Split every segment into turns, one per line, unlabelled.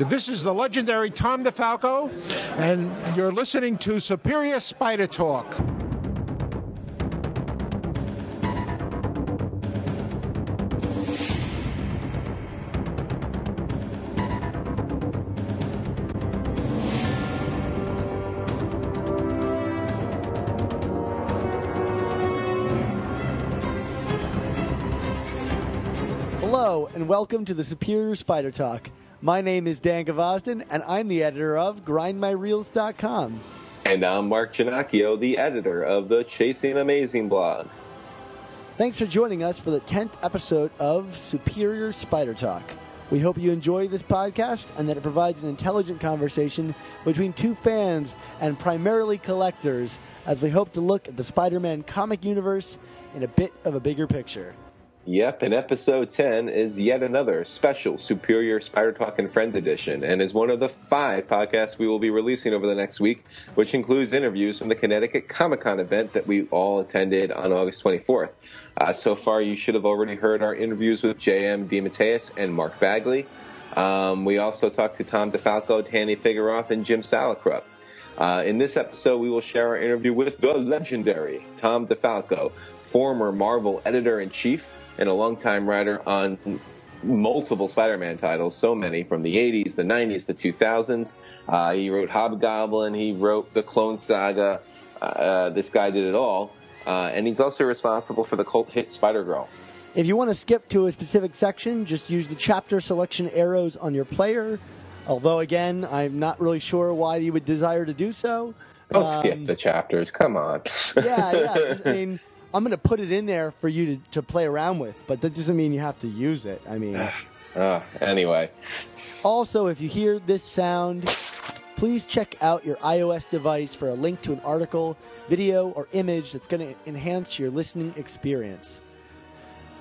This is the legendary Tom DeFalco, and you're listening to Superior Spider Talk.
Hello, and welcome to the Superior Spider Talk. My name is Dan Gvozden, and I'm the editor of GrindMyReels.com.
And I'm Mark Ginocchio, the editor of the Chasing Amazing blog.
Thanks for joining us for the 10th episode of Superior Spider Talk. We hope you enjoy this podcast and that it provides an intelligent conversation between two fans and primarily collectors as we hope to look at the Spider-Man comic universe in a bit of a bigger picture.
Yep, and episode 10 is yet another special Superior Spider Talk and Friends edition, and is one of the 5 podcasts we will be releasing over the next week, which includes interviews from the Connecticut Comic-Con event that we all attended on August 24th. So far, you should have already heard our interviews with J.M. DeMatteis and Mark Bagley. We also talked to Tom DeFalco, Danny Figueroa, and Jim Salicrup. In this episode, we will share our interview with the legendary Tom DeFalco, former Marvel editor-in-chief, and a longtime writer on multiple Spider-Man titles, so many, from the 80s, the 90s, the 2000s. He wrote Hobgoblin, he wrote the Clone Saga. This guy did it all. And he's also responsible for the cult hit Spider-Girl.
If you want to skip to a specific section, just use the chapter selection arrows on your player. Although, again, I'm not really sure why you would desire to do so.
Don't skip the chapters, come on.
Yeah. I mean, I'm going to put it in there for you to play around with, but that doesn't mean you have to use it. I mean...
Anyway.
Also, if you hear this sound, please check out your iOS device for a link to an article, video, or image that's going to enhance your listening experience.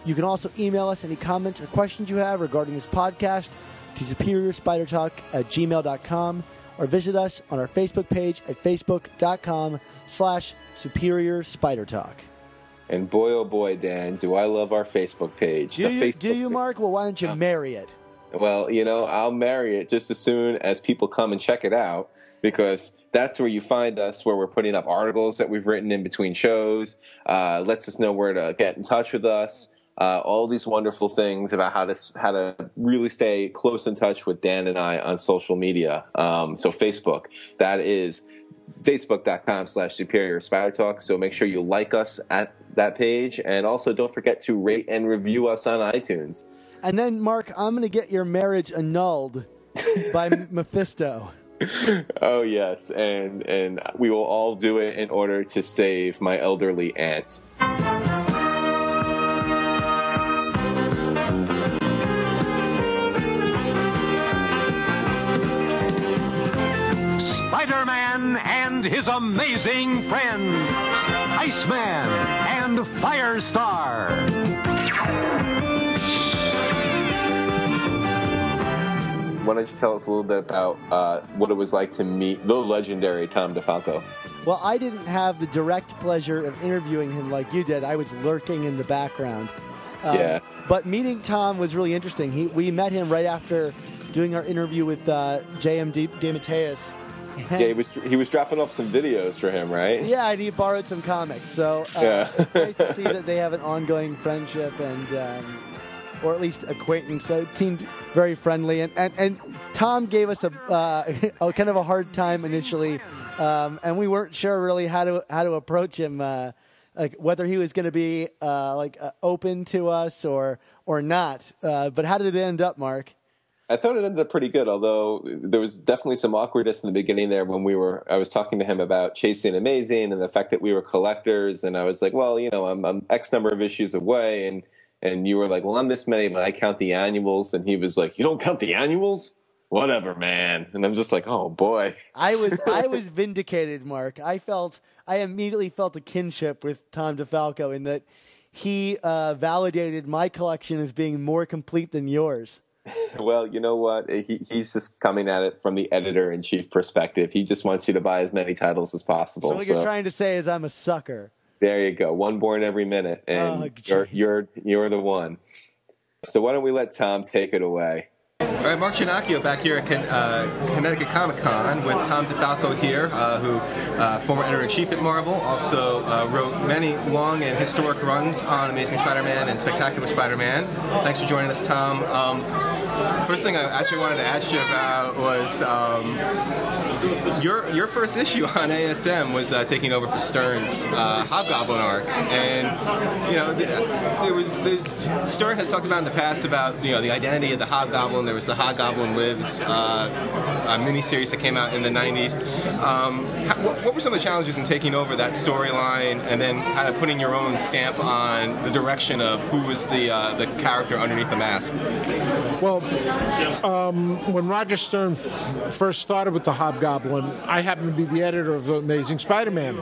You can also email us any comments or questions you have regarding this podcast to superiorspidertalk@gmail.com or visit us on our Facebook page at facebook.com/superiorspidertalk.
And boy, oh boy, Dan, do I love our Facebook page.
Do you, Mark? Well, why don't you marry it?
Well, I'll marry it just as soon as people come and check it out, because that's where you find us, where we're putting up articles that we've written in between shows, lets us know where to get in touch with us, all these wonderful things about how to really stay close in touch with Dan and I on social media. So Facebook, that is facebook.com/Superior Spider Talk. So make sure you like us at that page, and also don't forget to rate and review us on iTunes.
And then, Mark, I'm going to get your marriage annulled by Mephisto.
Oh yes, and we will all do it in order to save my elderly aunt.
Spider-Man and his amazing friends, Iceman and Firestar.
Why don't you tell us a little bit about what it was like to meet the legendary Tom DeFalco?
Well, I didn't have the direct pleasure of interviewing him like you did. I was lurking in the background.
Yeah.
But meeting Tom was really interesting. We met him right after doing our interview with J.M. DeMatteis.
Yeah, he was dropping off some videos for him, right?
Yeah, and he borrowed some comics. So it's nice to see that they have an ongoing friendship and, or at least acquaintance. So it seemed very friendly. And Tom gave us a kind of a hard time initially, and we weren't sure really how to approach him, like whether he was going to be open to us or not. But how did it end up, Mark?
I thought it ended up pretty good, although there was definitely some awkwardness in the beginning there when I was talking to him about Chasing Amazing and the fact that we were collectors, and I was like, well, I'm X number of issues away, and you were like, well, I'm this many, but I count the annuals, and he was like, you don't count the annuals? Whatever, man. And I'm just like, oh boy.
I was vindicated, Mark. I immediately felt a kinship with Tom DeFalco in that he validated my collection as being more complete than yours.
Well, you know what? He's just coming at it from the editor-in-chief perspective. He just wants you to buy as many titles as possible.
So what you're trying to say is I'm a sucker.
There you go. One born every minute, and you're the one. So why don't we let Tom take it away? All right, Mark Giannacchio back here at Connecticut Comic Con with Tom DeFalco here, who former editor-in-chief at Marvel, also wrote many long and historic runs on Amazing Spider-Man and Spectacular Spider-Man. Thanks for joining us, Tom. First thing I actually wanted to ask you about was your first issue on ASM was taking over for Stern's Hobgoblin arc, and Stern has talked about in the past about the identity of the Hobgoblin. There was the Hobgoblin Lives a miniseries that came out in the 90s. What were some of the challenges in taking over that storyline and then kind of putting your own stamp on the direction of who was the character underneath the mask?
Well, when Roger Stern first started with the Hobgoblin, I happened to be the editor of Amazing Spider-Man.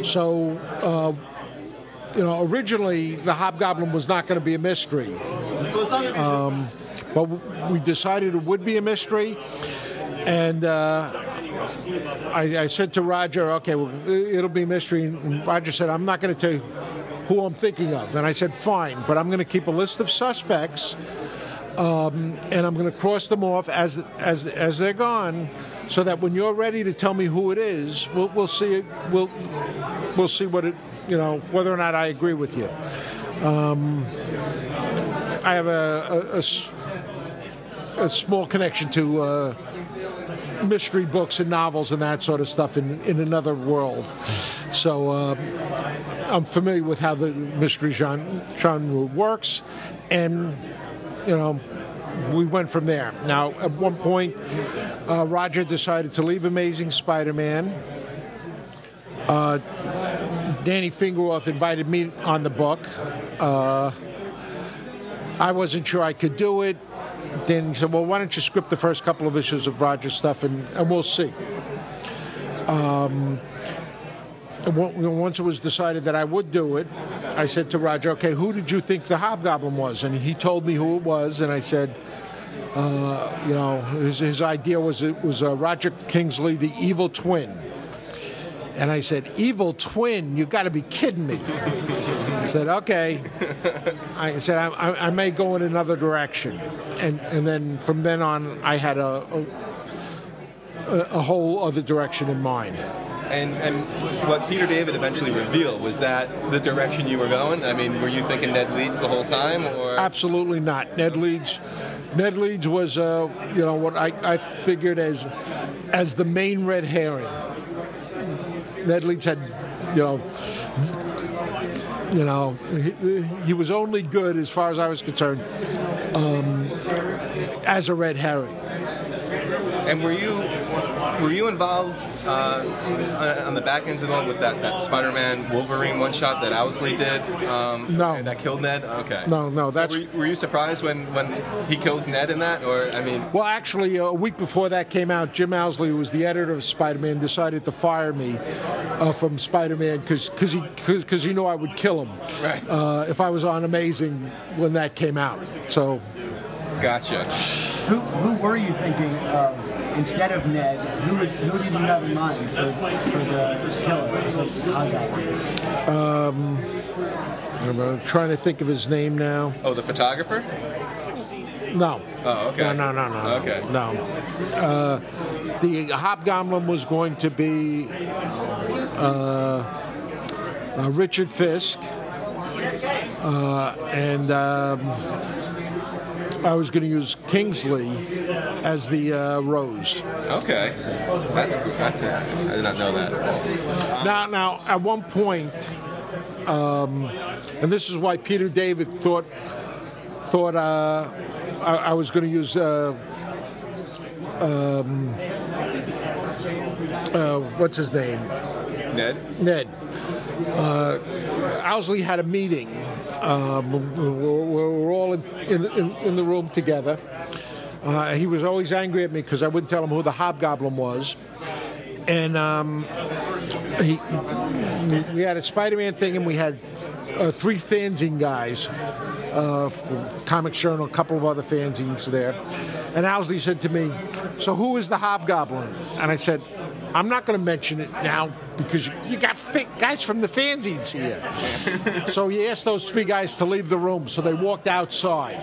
So, originally the Hobgoblin was not going to be a mystery, but we decided it would be a mystery, and I said to Roger, "Okay, well, it'll be a mystery." And Roger said, "I'm not going to tell you who I'm thinking of," and I said, "Fine, but I'm going to keep a list of suspects." And I'm going to cross them off as they're gone, so that when you're ready to tell me who it is, we'll see we'll see what it whether or not I agree with you. I have a small connection to mystery books and novels and that sort of stuff in another world, so I'm familiar with how the mystery genre works, and we went from there. Now, at one point, Roger decided to leave Amazing Spider-Man. Danny Fingeroth invited me on the book. I wasn't sure I could do it. Then he said, "Well, why don't you script the first couple of issues of Roger's stuff, and we'll see." Once it was decided that I would do it, I said to Roger, "Okay, who did you think the Hobgoblin was?" And he told me who it was, and I said, his idea was it was Roger Kingsley, the evil twin. And I said, "Evil twin? You got to be kidding me!" I said, "Okay." I said, I may go in another direction," and then from then on, I had a whole other direction in mind.
And what Peter David eventually revealed, was that the direction you were going? I mean, were you thinking Ned Leeds the whole time, or?
Absolutely not. Ned Leeds was, what I figured as the main red herring. Ned Leeds had, he was only good, as far as I was concerned, as a red herring.
And were you involved on the back end of it with that Spider-Man Wolverine one-shot that Owsley did?
No.
That killed Ned? Okay.
No, that's...
So were you surprised when he kills Ned in that? Or, I mean...
Well, actually, a week before that came out, Jim Owsley, who was the editor of Spider-Man, decided to fire me from Spider-Man because he knew I would kill him if I was on Amazing when that came out. So...
Gotcha.
Who were you thinking of instead of Ned? Who did you have in mind for the killer?
I'm trying to think of his name now.
Oh, the photographer?
No.
Oh, okay.
No.
Okay.
No. The Hobgoblin was going to be Richard Fisk, and I was going to use Kingsley as the Rose.
Okay, that's it. I did not know that.
Now, at one point, and this is why Peter David thought I was going to use what's his name? Ned. Owsley had a meeting. We're all in the room together. He was always angry at me because I wouldn't tell him who the Hobgoblin was. And we had a Spider-Man thing, and we had 3 fanzine guys, Comic Journal, a couple of other fanzines there. And Owsley said to me, "So who is the Hobgoblin?" And I said, "I'm not going to mention it now because you got guys from the fanzines here." So he asked those 3 guys to leave the room, so they walked outside.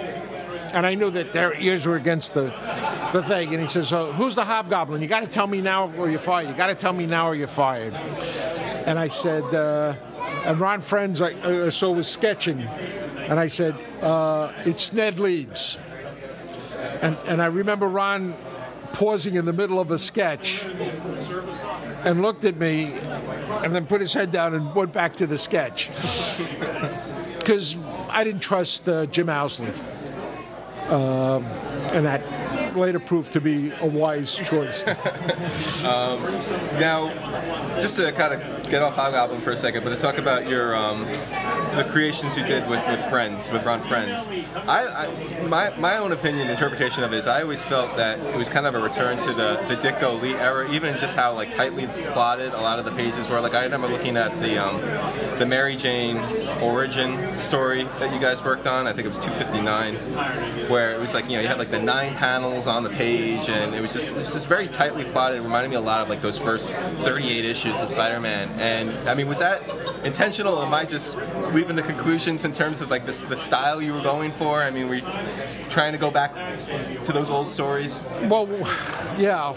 and I knew that their ears were against the thing. And he says, "Who's the Hobgoblin? You got to tell me now, or you're fired. You got to tell me now, or you're fired." And I said, and Ron Friends was sketching, and I said, "It's Ned Leeds." And I remember Ron pausing in the middle of a sketch and looked at me and then put his head down and went back to the sketch. Because I didn't trust Jim Owsley. And that later proved to be a wise choice.
Now, just to kind of get off Hobgoblin for a second, but to talk about your the creations you did with Friends, with Ron Friends. My own opinion, interpretation of it is I always felt that it was kind of a return to the Ditko Lee era, even just how like tightly plotted a lot of the pages were. Like I remember looking at the Mary Jane origin story that you guys worked on. I think it was 259, where it was like, you know, you had like the 9 panels on the page, and it was just very tightly plotted. It reminded me a lot of like those first 38 issues of Spider-Man. And I mean, was that intentional? Or am I just leaving the conclusions in terms of like the style you were going for? I mean, were you trying to go back to those old stories?
Well, yeah.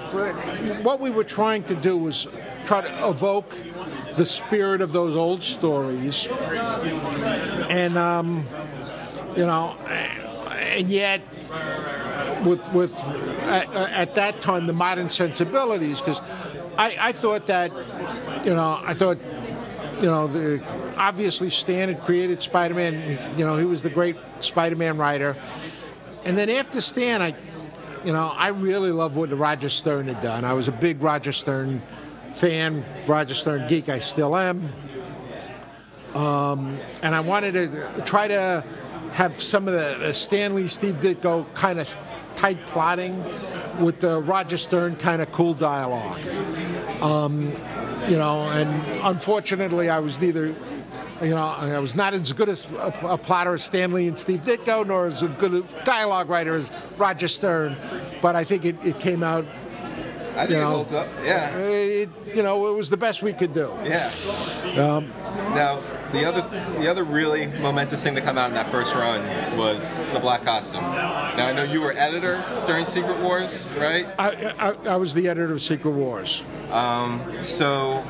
What we were trying to do was try to evoke the spirit of those old stories, and you know, and yet with at that time the modern sensibilities, because I thought that, you know, obviously Stan had created Spider-Man. You know, he was the great Spider-Man writer, and then after Stan, I really loved what Roger Stern had done. I was a big Roger Stern fan, Roger Stern geek. I still am, and I wanted to try to have some of the Stan Lee, Steve Ditko kind of tight plotting with the Roger Stern kind of cool dialogue. You know, and unfortunately, I was neither. You know, I was not as good as a plotter as Stan Lee and Steve Ditko, nor as good a dialogue writer as Roger Stern. But I think it came out.
I think it holds up. Yeah.
It was the best we could do.
Yeah. Now, the other really momentous thing to come out in that first run was the black costume. Now, I know you were editor during Secret Wars, right?
I was the editor of Secret Wars.
So,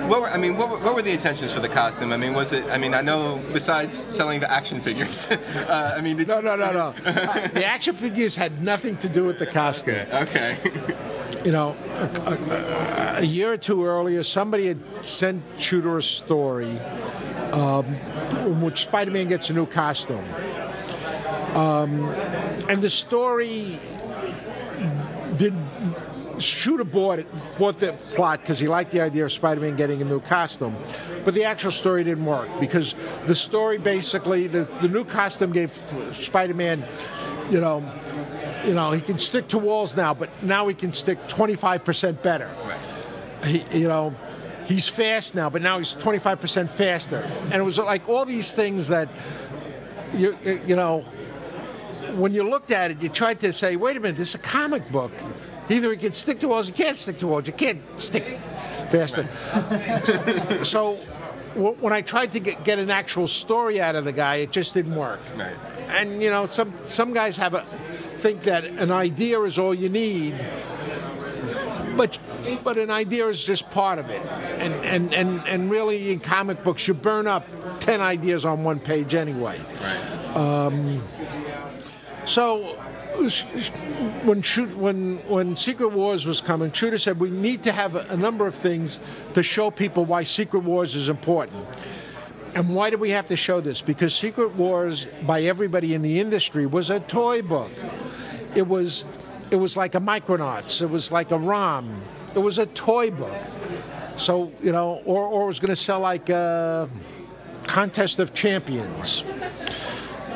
what were the intentions for the costume? I mean, was it? I mean, I know besides selling the action figures. I mean,
no. The action figures had nothing to do with the costume.
Okay.
You know, a year or two earlier, somebody had sent Shooter a story in which Spider-Man gets a new costume, and the story Shooter bought the plot because he liked the idea of Spider-Man getting a new costume, but the actual story didn't work because the story basically the new costume gave Spider-Man, you know, he can stick to walls now, but now he can stick 25% better.
Right.
He's fast now, but now he's 25% faster, and it was like all these things that you know, when you looked at it, you tried to say, wait a minute, this is a comic book. Either he can stick to walls, you can't stick to walls. You can't stick faster. Right. So when I tried to get an actual story out of the guy, it just didn't work.
Right.
And you know, some guys think that an idea is all you need, but an idea is just part of it. And really, in comic books, you burn up 10 ideas on one page anyway.
Right.
So when Secret Wars was coming, Shooter said we need to have a number of things to show people why Secret Wars is important. And why do we have to show this? Because Secret Wars, by everybody in the industry, was a toy book. It was like a Micronauts. It was like a ROM. It was a toy book. So, you know, or it was going to sell like a Contest of Champions.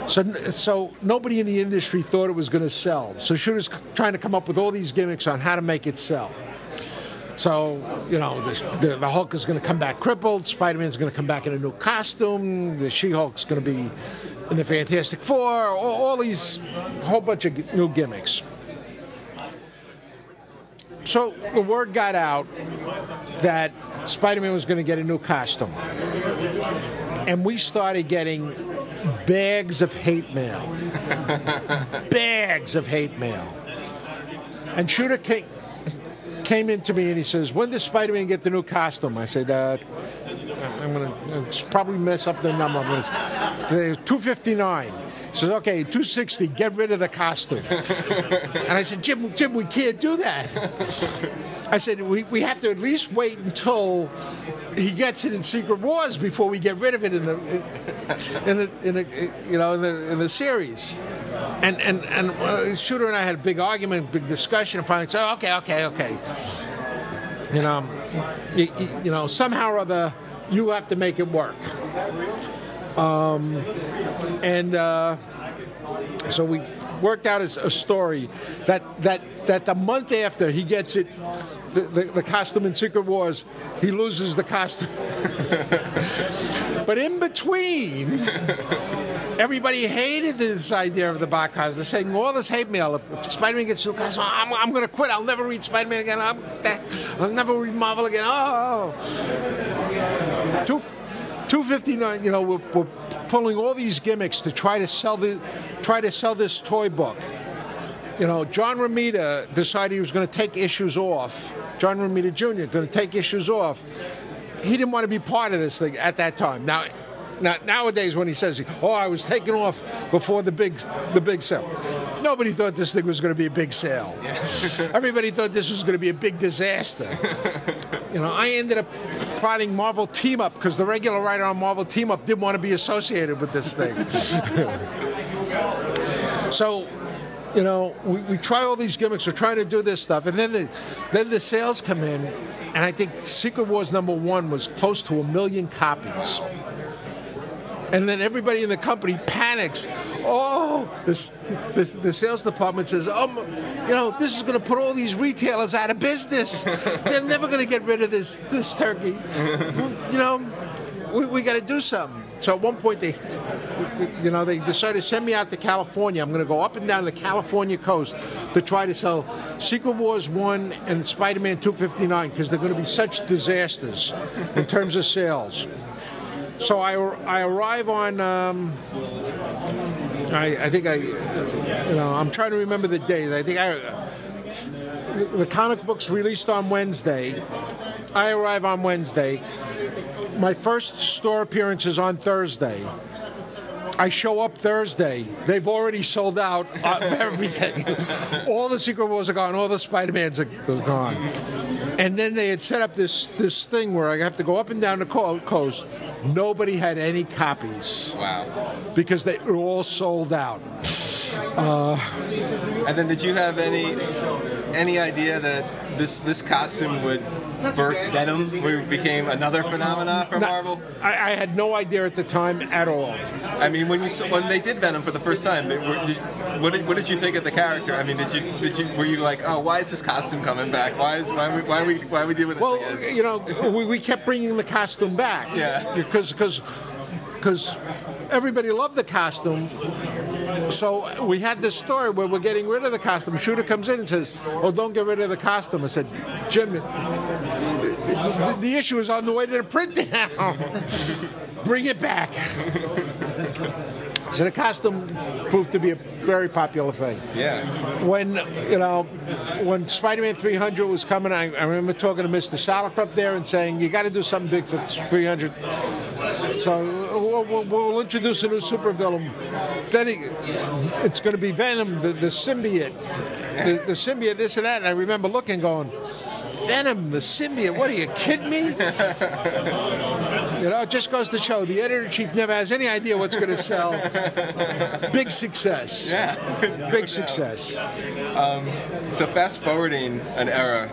So nobody in the industry thought it was going to sell. So Shooter's trying to come up with all these gimmicks on how to make it sell. So, you know, the Hulk is going to come back crippled. Spider-Man's going to come back in a new costume. The She-Hulk's going to be in the Fantastic Four. All these, whole bunch of new gimmicks. So the word got out that Spider-Man was going to get a new costume. And we started getting bags of hate mail. Bags of hate mail. And Shooter came into me and he says, when does Spider-Man get the new costume? I said, I'm going to probably mess up the number. I'm going to 259. He says, okay, 260, get rid of the costume. And I said, Jim, we can't do that. I said, we have to at least wait until he gets it in Secret Wars before we get rid of it in the series. And Shooter and I had a big argument, big discussion, and finally said, okay. Somehow or other, you have to make it work. So we worked out a story that the month after he gets it, the costume in Secret Wars, he loses the costume. But in between, everybody hated this idea of the Bach costume. They're saying all this hate mail. If Spider-Man gets a new costume, I'm going to quit. I'll never read Spider-Man again. I'll never read Marvel again. 259. We're pulling all these gimmicks to try to sell this toy book. John Romita decided he was going to take issues off. John Romita Jr. going to take issues off. He didn't want to be part of this thing at that time. Now, nowadays, when he says, I was taken off before the big sale. Nobody thought this thing was going to be a big sale. Yeah. Everybody thought this was going to be a big disaster. I ended up prodding Marvel Team Up because the regular writer on Marvel Team Up didn't want to be associated with this thing. So, we try all these gimmicks. We're trying to do this stuff, and then the sales come in, and I think Secret Wars #1 was close to 1 million copies. And then everybody in the company panics. The sales department says, this is going to put all these retailers out of business. They're never going to get rid of this turkey. We got to do something. So at one point they decided to send me out to California. I'm going to go up and down the California coast to try to sell Secret Wars 1 and Spider-Man 259 because they're going to be such disasters in terms of sales. So I arrive on. I'm trying to remember the days. I think the comic book's released on Wednesday. I arrive on Wednesday. My first store appearance is on Thursday. I show up Thursday. They've already sold out everything. All the Secret Wars are gone. All the Spider-Mans are gone. And then they had set up this thing where I have to go up and down the coast. Nobody had any copies.
Wow.
Because they were all sold out.
And then did you have any idea that this costume would birth Venom, who became another phenomenon for Marvel?
I had no idea at the time at all.
I mean, when they did Venom for the first time, what did you think of the character? I mean, were you like, why is this costume coming back? Why are we doing this again?
We kept bringing the costume back.
Yeah.
Because everybody loved the costume. So we had this story where we're getting rid of the costume. Shooter comes in and says, don't get rid of the costume. I said, Jim, the issue is on the way to the print now. Bring it back. So the costume proved to be a very popular thing.
Yeah.
When Spider-Man 300 was coming, I remember talking to Mr. Salicrup there and saying, you got to do something big for 300. So we'll introduce a new supervillain. Then it's going to be Venom, the symbiote. The symbiote, this and that. And I remember looking going, Venom, the symbiote, what are you kidding me? It just goes to show the editor-in-chief never has any idea what's going to sell. Big success.
Yeah.
Big success.
So fast-forwarding an era,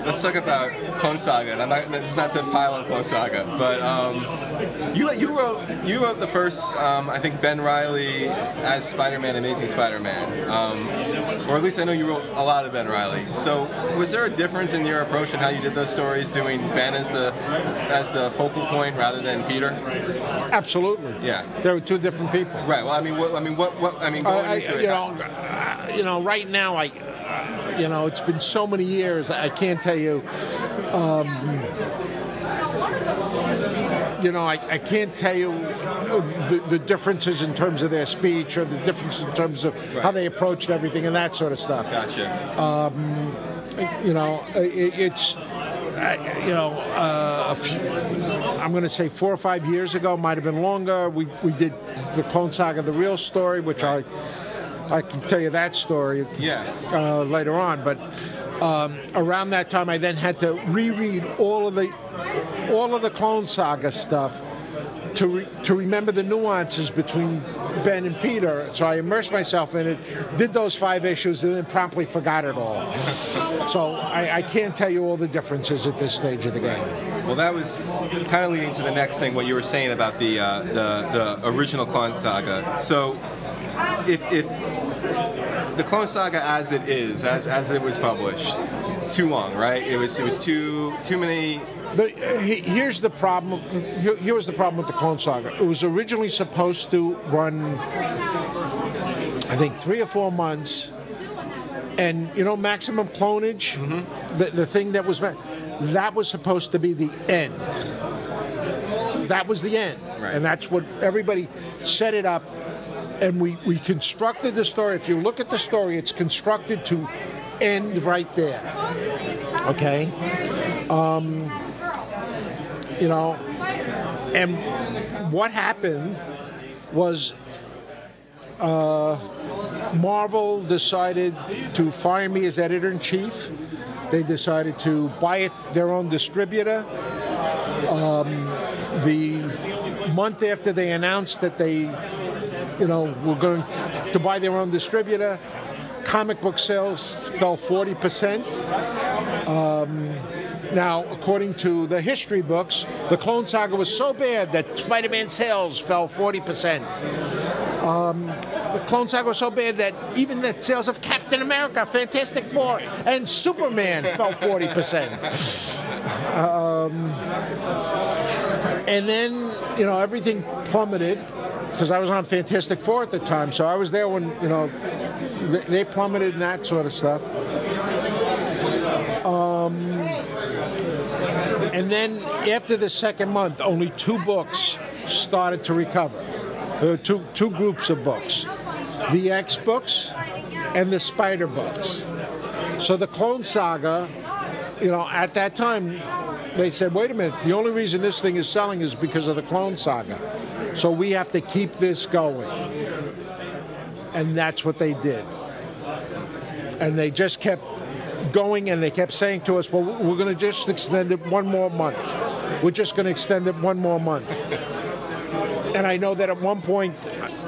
let's talk about Clone Saga. And it's not to pile on Clone Saga, but you wrote the first, I think, Ben Reilly as Spider-Man, Amazing Spider-Man. Or at least I know you wrote a lot of Ben Reilly. So was there a difference in your approach and how you did those stories, doing Ben as the focal point rather than Peter?
Absolutely.
Yeah.
They were two different people.
Right. Well, going into it.
Right now, it's been so many years. I can't tell you. I can't tell you the differences in terms of their speech or the difference in terms of how they approached everything and that sort of stuff.
Gotcha.
I'm going to say 4 or 5 years ago, might have been longer. We did the Clone Saga, the real story, which I can tell you that story later on. But around that time, I then had to reread all of the Clone Saga stuff to remember the nuances between Ben and Peter. So I immersed myself in it, did those 5 issues, and then promptly forgot it all. So I can't tell you all the differences at this stage of the game.
Well, that was kind of leading to the next thing, what you were saying about the original Clone Saga. So if the Clone Saga as it is, as it was published, too long, right? It was too many.
But here's the problem. Here was the problem with the Clone Saga. It was originally supposed to run, I think, 3 or 4 months. And maximum clonage, the thing that was supposed to be the end. That was the end,
right. And
that's what everybody set it up. And we constructed the story. If you look at the story, it's constructed to end right there. Okay? And what happened was Marvel decided to fire me as editor-in-chief. They decided to buy their own distributor. The month after they announced that they were going to buy their own distributor, comic book sales fell 40%. Now, according to the history books, the Clone Saga was so bad that Spider-Man sales fell 40%. The Clone Saga was so bad that even the sales of Captain America, Fantastic Four, and Superman fell 40%. And then, everything plummeted, because I was on Fantastic Four at the time, so I was there when, they plummeted and that sort of stuff. And then after the second month, only 2 books started to recover. Two groups of books, the X books and the Spider books. So the Clone Saga, at that time, they said, wait a minute, the only reason this thing is selling is because of the Clone Saga. So we have to keep this going. And that's what they did. And they just kept going, and they kept saying to us, well, we're going to just extend it 1 more month. We're just going to extend it 1 more month. And I know that at one point,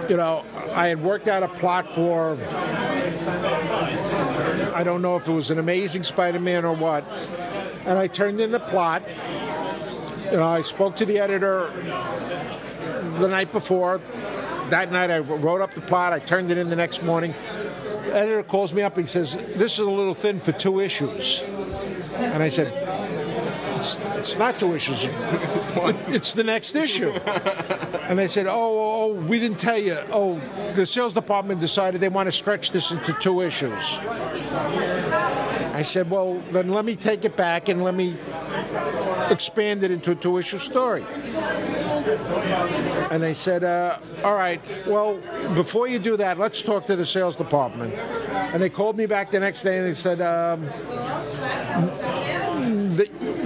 I had worked out a plot for, I don't know if it was an Amazing Spider-Man or what, and I turned in the plot. I spoke to the editor the night before. That night I wrote up the plot, I turned it in the next morning. The editor calls me up and he says, this is a little thin for 2 issues. And I said, it's not 2 issues. It's the next issue. And they said, oh, we didn't tell you. Oh, the sales department decided they want to stretch this into 2 issues. I said, well, then let me take it back and let me expand it into a 2-issue story. And they said, all right, well, before you do that, let's talk to the sales department. And they called me back the next day and they said,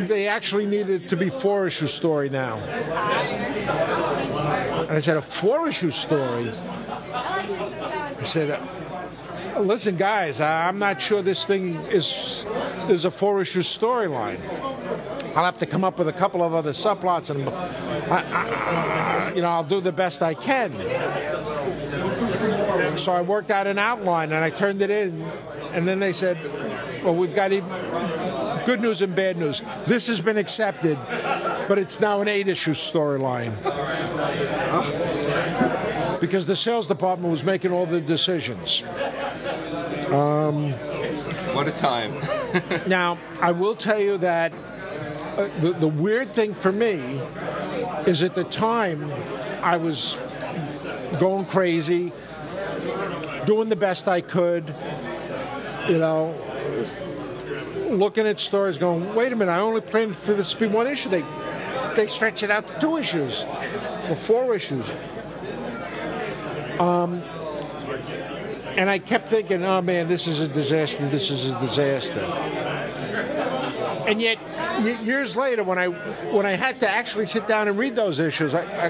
they actually needed it to be 4-issue story now. And I said, a 4-issue story? I said, listen, guys, I'm not sure this thing is a 4-issue storyline. I'll have to come up with a couple of other subplots, and I'll do the best I can. So I worked out an outline, and I turned it in, and then they said, well, we've got even good news and bad news. This has been accepted, but it's now an 8-issue storyline. Because the sales department was making all the decisions.
What a time.
Now, I will tell you that the weird thing for me is at the time I was going crazy, doing the best I could, looking at stories going, wait a minute, I only planned for this to be 1 issue. they stretched it out to 2 issues or 4 issues. And I kept thinking, oh man, this is a disaster. This is a disaster. And yet, years later, when I had to actually sit down and read those issues, I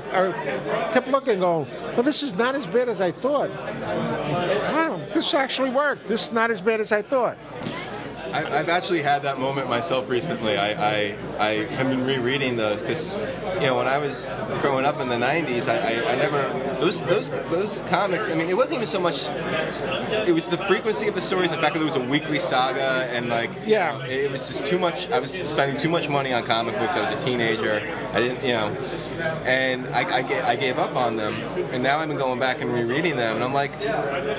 kept looking, going, well, this is not as bad as I thought. Wow, this actually worked. This is not as bad as I thought.
I've actually had that moment myself recently. I have been rereading those because, when I was growing up in the '90s, I never those comics. I mean, it wasn't even so much. It was the frequency of the stories. The fact that it was a weekly saga, and it was just too much. I was spending too much money on comic books. I was a teenager. I didn't, and I gave up on them. And now I've been going back and rereading them, and I'm like,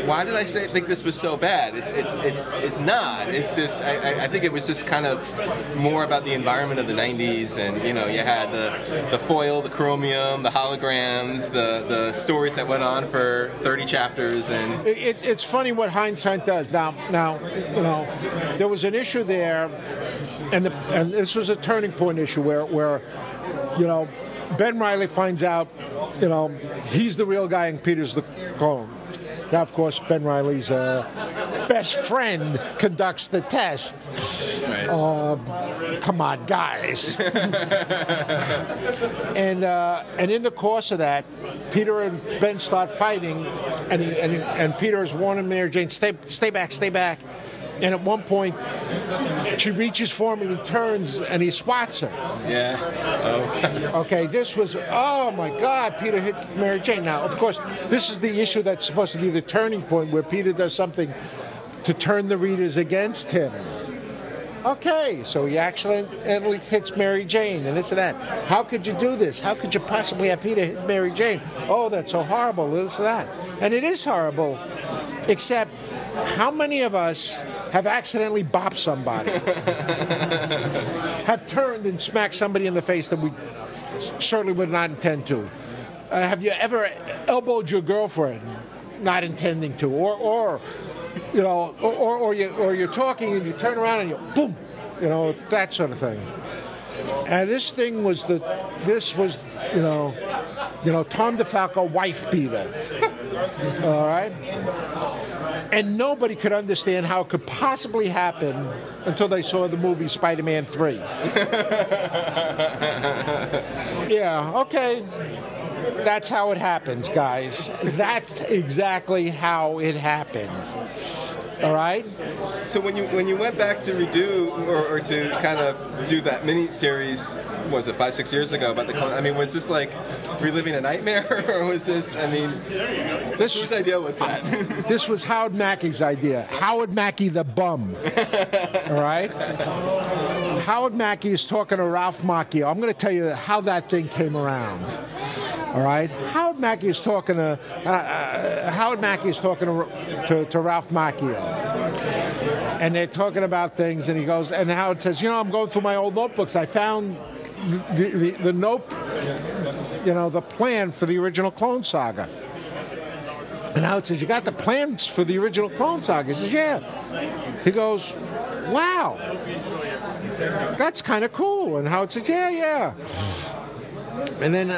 why did I think this was so bad? It's not. It's just. I think it was just kind of more about the environment of the 90s, and you had the foil, the chromium, the holograms, the stories that went on for 30 chapters, and
it's funny what hindsight does. Now, there was an issue there, and this was a turning point issue where Ben Reilly finds out, he's the real guy and Peter's the clone. Now, of course, Ben Reilly's best friend conducts the test.
Right.
Come on, guys. And in the course of that, Peter and Ben start fighting, and Peter is warning Mary Jane, stay back. And at one point, she reaches for him and he turns and he swats her.
Yeah. Oh.
Okay, this was, oh my God, Peter hit Mary Jane. Now, of course, this is the issue that's supposed to be the turning point where Peter does something to turn the readers against him. Okay, so he accidentally hits Mary Jane and this and that. How could you do this? How could you possibly have Peter hit Mary Jane? Oh, that's so horrible, this and that. And it is horrible, except how many of us have accidentally bopped somebody? Have turned and smacked somebody in the face that we certainly would not intend to? Have you ever elbowed your girlfriend, not intending to? Or you're talking and you turn around and you boom, that sort of thing. And this was Tom DeFalco wife beater. All right? And nobody could understand how it could possibly happen until they saw the movie Spider-Man 3. Yeah, okay. That's how it happens, guys. That's exactly how it happened. All right?
So when you went back to redo or to kind of do that mini series, was it 5-6 years ago about was this like reliving a nightmare, or was this? Whose idea was that?
This was Howard Mackey's idea. Howard Mackey the bum. All right? Howard Mackey is talking to Ralph Macchio. I'm going to tell you how that thing came around. All right, Howard Mackey is talking to Ralph Macchio, and they're talking about things. And he goes, and Howard says, I'm going through my old notebooks. I found the note, the plan for the original Clone Saga. And Howard says, you got the plans for the original Clone Saga? He says, yeah. He goes, wow, that's kind of cool. And Howard says, yeah. And then,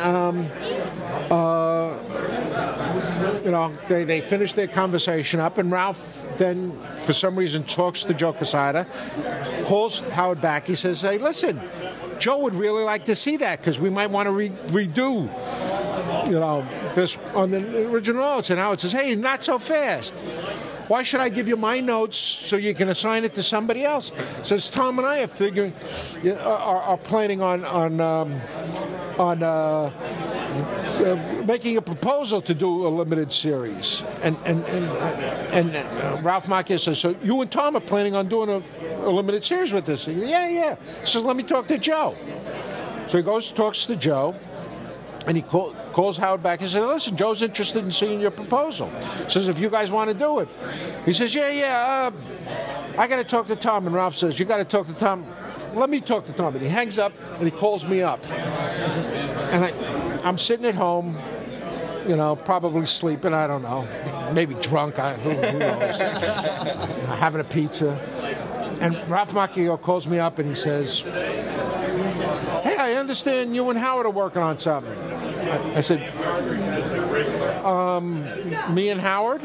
they finish their conversation up, and Ralph then, for some reason, talks to Joe Quesada, calls Howard back. He says, hey, listen, Joe would really like to see that because we might want to redo, this on the original notes. And Howard says, hey, not so fast. Why should I give you my notes so you can assign it to somebody else? Says Tom and I are planning on making a proposal to do a limited series, and Ralph Macchio says, so you and Tom are planning on doing a limited series with this? Yeah. He says, let me talk to Joe. So he goes, talks to Joe. And he calls Howard back and says, listen, Joe's interested in seeing your proposal. Says, if you guys want to do it. He says, yeah, I got to talk to Tom. And Ralph says, you got to talk to Tom. Let me talk to Tom. And he hangs up and he calls me up. And I'm sitting at home, probably sleeping, I don't know. Maybe drunk, who knows. Having a pizza. And Ralph Macchio calls me up and he says, hey, I understand you and Howard are working on something. I said, me and Howard?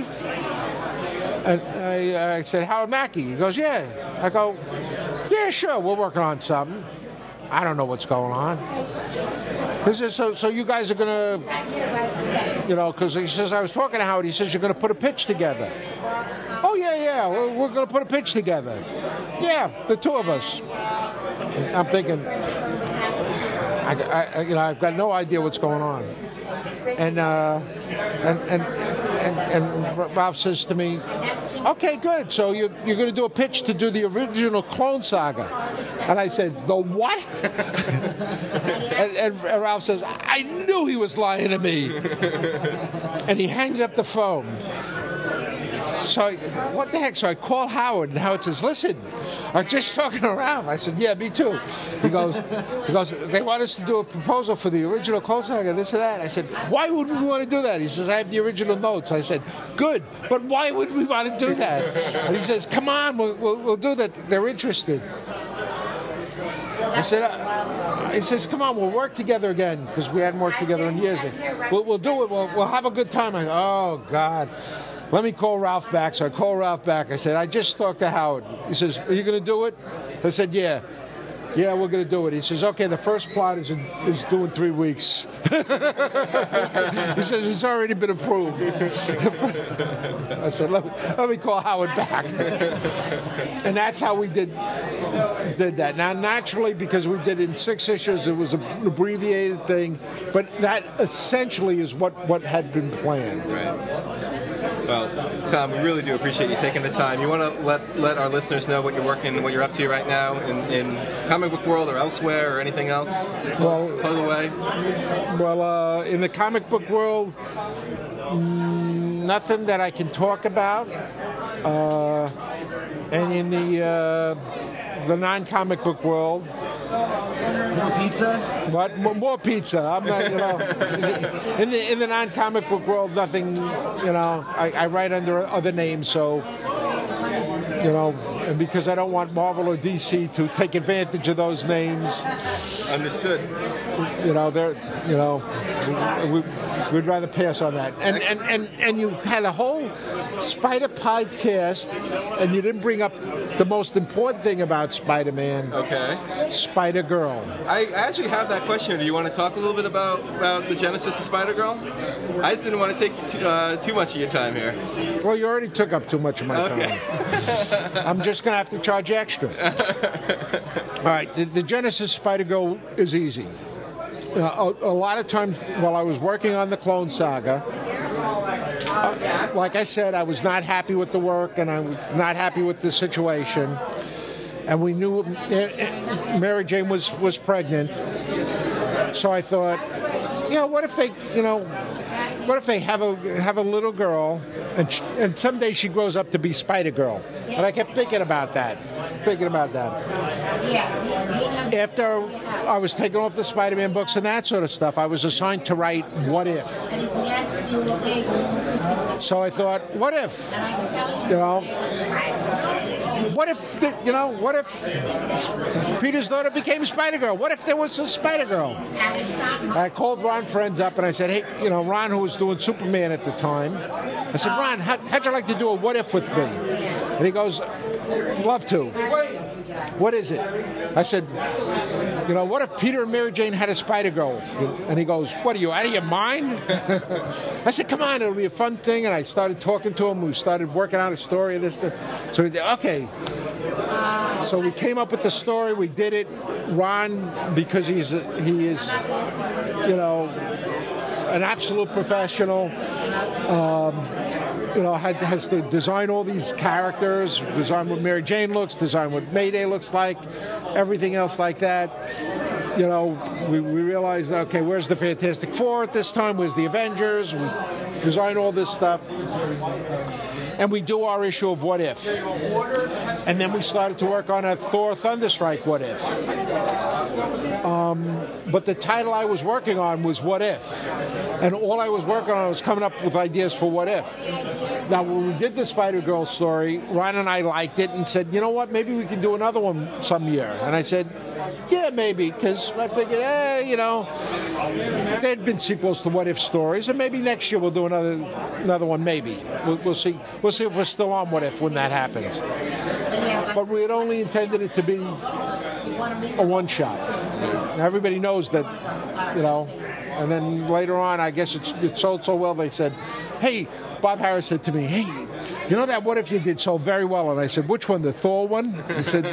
And I said, Howard Mackey. He goes, yeah. I go, yeah, sure, we're working on something. I don't know what's going on. He says, so you guys are going to, you know, because he says, I was talking to Howard, he says, you're going to put a pitch together. Oh, yeah, we're going to put a pitch together. Yeah, the two of us. I'm thinking, I've got no idea what's going on. And Ralph says to me, okay, good. So you're going to do a pitch to do the original Clone Saga. And I said, the what? and Ralph says, I knew he was lying to me. And he hangs up the phone. So what the heck? So I call Howard, and Howard says, listen, I'm just talking to Ralph. I said, yeah, me too. He goes, they want us to do a proposal for the original Clone Saga, this and that. I said, why would we want to do that? He says, I have the original notes. I said, good, but why would we want to do that? And he says, come on, we'll do that. They're interested. I said, he says, come on, we'll work together again, because we hadn't worked together in years. We'll do it. We'll have a good time. I go, oh, God. Let me call Ralph back. So I call Ralph back. I said, I just talked to Howard. He says, are you going to do it? I said, yeah. Yeah, we're going to do it. He says, okay, the first plot is due in 3 weeks. He says, it's already been approved. I said, let me call Howard back. And that's how we did that. Now, naturally, because we did it in 6 issues, it was an abbreviated thing. But that essentially is what had been planned.
Right. Well, Tom, we really do appreciate you taking the time. You want to let our listeners know what you're up to right now in comic book world or elsewhere or anything else?
Well,
plug away.
Well, in the comic book world, nothing that I can talk about. And in the non-comic book world,
more pizza?
What? More pizza. I'm not, you know. In the non-comic book world, nothing. You know, I write under other names, so you know, and because I don't want Marvel or DC to take advantage of those names.
Understood.
You know, we'd rather pass on that. And you had a whole Spider podcast, and you didn't bring up the most important thing about Spider-Man.
Okay.
Spider-Girl.
I actually have that question. Do you want to talk a little bit about the genesis of Spider-Girl? I just didn't want to take too much of your time here.
Well, you already took up too much of my time. I'm just going to have to charge you extra. All right, the genesis of Spider-Girl is easy. A lot of times while I was working on the Clone Saga, like I said, I was not happy with the work and I was not happy with the situation. And we knew Mary Jane was pregnant. So I thought, what if they have a little girl and someday she grows up to be Spider-Girl? And I kept thinking about that. After I was taken off the Spider-Man books and that sort of stuff, I was assigned to write What If. So I thought, what if? What if Peter's daughter became Spider-Girl? What if there was a Spider-Girl? I called Ron Friends up and I said, hey, Ron, who was doing Superman at the time, I said, Ron, how'd you like to do a what if with me? And he goes, love to. What is it? I said, what if Peter and Mary Jane had a Spider-Girl? And he goes, what are you, out of your mind? I said, come on, it'll be a fun thing. And I started talking to him. We started working out a story of this. So he said, okay. So we came up with the story. We did it. Ron, because he is, an absolute professional, has to design all these characters, design what Mary Jane looks, design what Mayday looks like, everything else like that. We realized, okay, where's the Fantastic Four at this time? Where's the Avengers? We design all this stuff. And we do our issue of What If. And then we started to work on a Thor Thunderstrike What If. But the title I was working on was What If. And all I was working on was coming up with ideas for What If. Now, when we did the Spider-Girl story, Ron and I liked it and said, you know what, maybe we can do another one some year. And I said, yeah, maybe, because I figured, you know, there'd been sequels to What If stories, and maybe next year we'll do another one, maybe. We'll see. We'll see if we're still on What If when that happens. But we had only intended it to be a one-shot. Now, everybody knows that, you know, and then later on, I guess it sold so well, they said, hey, Bob Harris said to me, hey, you know that What If you did so very well? And I said, which one, the Thor one? He said,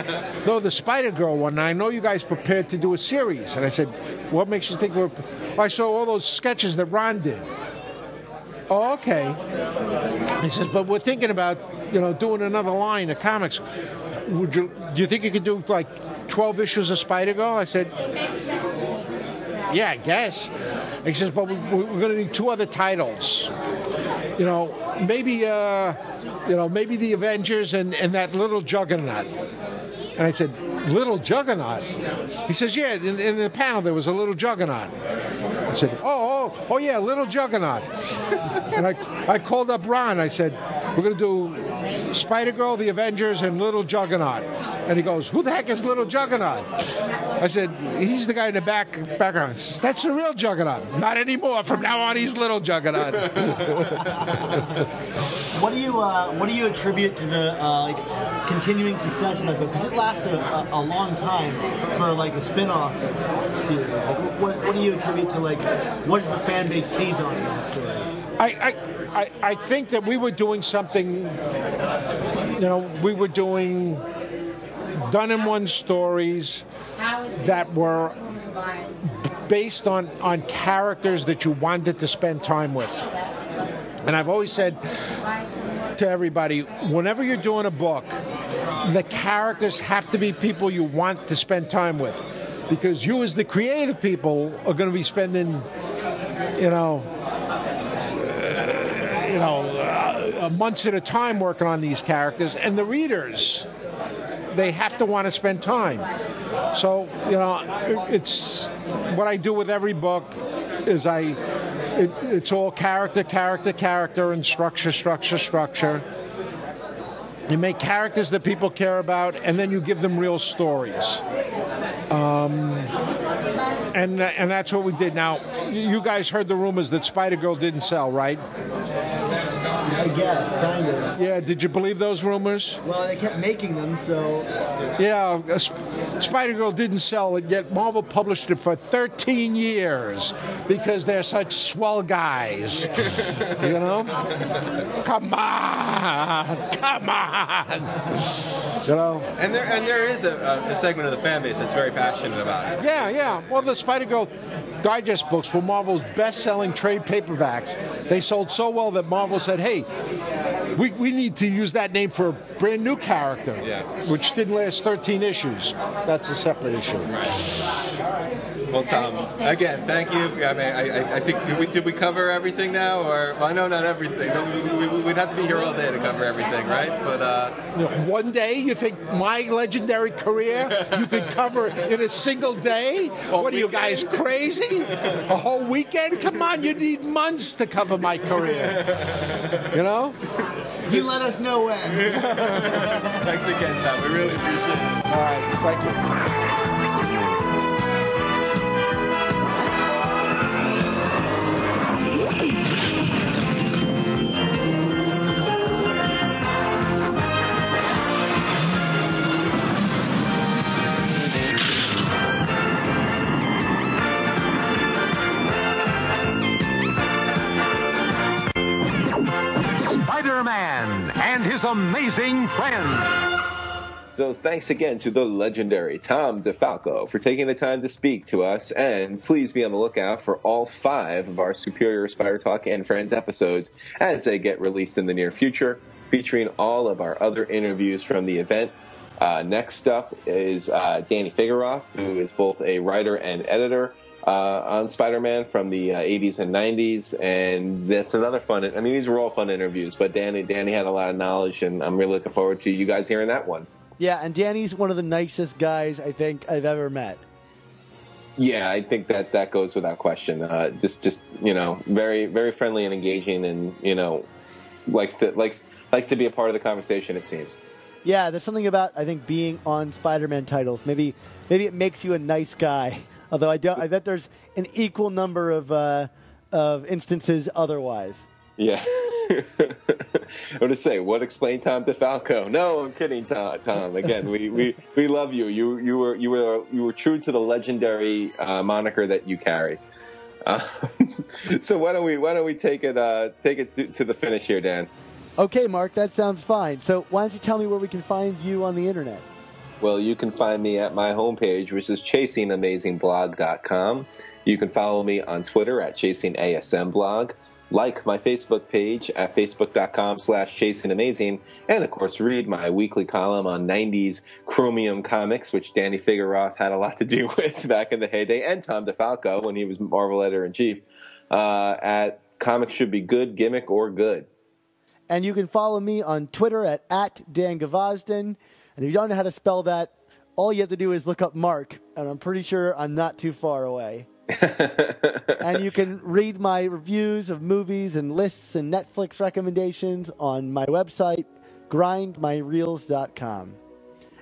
no, the Spider-Girl one. And I know you guys prepared to do a series. And I said, what makes you think we're... I saw all those sketches that Ron did. Oh, okay. He says, but we're thinking about, you know, doing another line of comics. Do you think you could do, like, 12 issues of Spider-Girl? I said, yeah, I guess. He says, but we're going to need 2 other titles. You know, maybe the Avengers and that little Juggernaut. And I said, little Juggernaut? He says, yeah, in the panel there was a little Juggernaut. I said, oh yeah, little Juggernaut. And I called up Ron. I said, we're going to do Spider-Girl, the Avengers, and little Juggernaut. And he goes, who the heck is little Juggernaut? I said, he's the guy in the background. He says, that's the real Juggernaut. Not anymore. From now on, he's little Juggernaut.
What do you attribute to the continuing success of that book? Because it lasted a long time for like a spin-off series. Like, what do you attribute to like what the fan base sees on that story?
I think that we were doing something. You know, we were doing done-in-one stories that were based on characters that you wanted to spend time with. And I've always said to everybody, whenever you're doing a book, the characters have to be people you want to spend time with, because you as the creative people are going to be spending, months at a time working on these characters, and the readers, they have to want to spend time. So, it's what I do with every book is it's all character, and structure. You make characters that people care about, and then you give them real stories. And that's what we did. Now, you guys heard the rumors that Spider-Girl didn't sell, right?
I guess, kind of.
Yeah, did you believe those rumors?
Well, they kept making them, so...
Yeah, Spider-Girl didn't sell it, yet Marvel published it for 13 years because they're such swell guys. Come on!
And there is a segment of the fan base that's very passionate about it.
Yeah. Well, the Spider-Girl Digest books were Marvel's best-selling trade paperbacks. They sold so well that Marvel said, hey, we need to use that name for a brand new character, which didn't last 13 issues. That's a separate issue.
Right. Well, Tom, again, thank you. I mean, I think, did we cover everything now? Or, well, I know not everything. We'd have to be here all day to cover everything, right? But
one day, you think my legendary career you could cover in a single day? What are you guys, crazy? A whole weekend? Come on, you need months to cover my career.
You let us know when.
Thanks again, Tom. We really appreciate it.
All right, thank you.
Spider-Man and his amazing friends.
So thanks again to the legendary Tom DeFalco for taking the time to speak to us, and please be on the lookout for all 5 of our Superior Spider Talk and Friends episodes as they get released in the near future, featuring all of our other interviews from the event. Next up is Danny Figueroff, who is both a writer and editor on Spider-Man from the 80s and 90s, and that's another fun. I mean, these were all fun interviews, but Danny had a lot of knowledge, and I'm really looking forward to you guys hearing that one.
Yeah, and Danny's one of the nicest guys I think I've ever met.
Yeah, I think that goes without question. Just very, very friendly and engaging, and likes to be a part of the conversation. It seems.
Yeah, there's something about, I think, being on Spider-Man titles. Maybe it makes you a nice guy. Although I bet there's an equal number of instances otherwise.
Yeah. I'm going to say, what explained Tom DeFalco? No, I'm kidding, Tom. Again, we love you. You were true to the legendary moniker that you carry. So why don't we take it to the finish here, Dan?
Okay, Mark, that sounds fine. So why don't you tell me where we can find you on the internet?
Well, you can find me at my homepage, which is chasingamazingblog.com. You can follow me on Twitter at chasingasmblog. Like my Facebook page at facebook.com/chasingamazing. And, of course, read my weekly column on 90s Chromium comics, which Danny Figueroth had a lot to do with back in the heyday, and Tom DeFalco when he was Marvel editor-in-chief, at Comics Should Be Good, Gimmick, or Good.
And you can follow me on Twitter at Dan Gvozden. And if you don't know how to spell that, all you have to do is look up Mark. And I'm pretty sure I'm not too far away. And you can read my reviews of movies and lists and Netflix recommendations on my website, grindmyreels.com.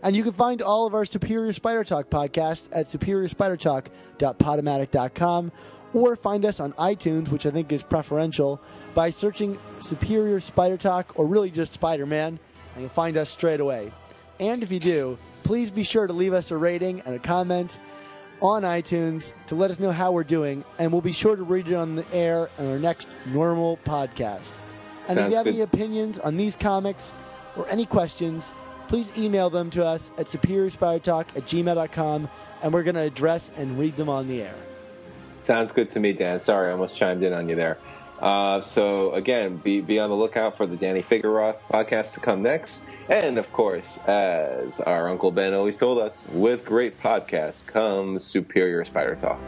And you can find all of our Superior Spider Talk podcast at superiorspidertalk.podomatic.com, or find us on iTunes, which I think is preferential, by searching Superior Spider Talk or really just Spider-Man, and you'll find us straight away. And if you do, please be sure to leave us a rating and a comment on iTunes to let us know how we're doing, and we'll be sure to read it on the air on our next normal podcast. And if you have any opinions on these comics or any questions, please email them to us at superiorspidertalk@gmail.com, and we're going to address and read them on the air.
Sounds good to me, Dan. Sorry, I almost chimed in on you there. So, again, be on the lookout for the Danny Figueroth podcast to come next. And, of course, as our Uncle Ben always told us, with great podcasts comes Superior Spider Talk.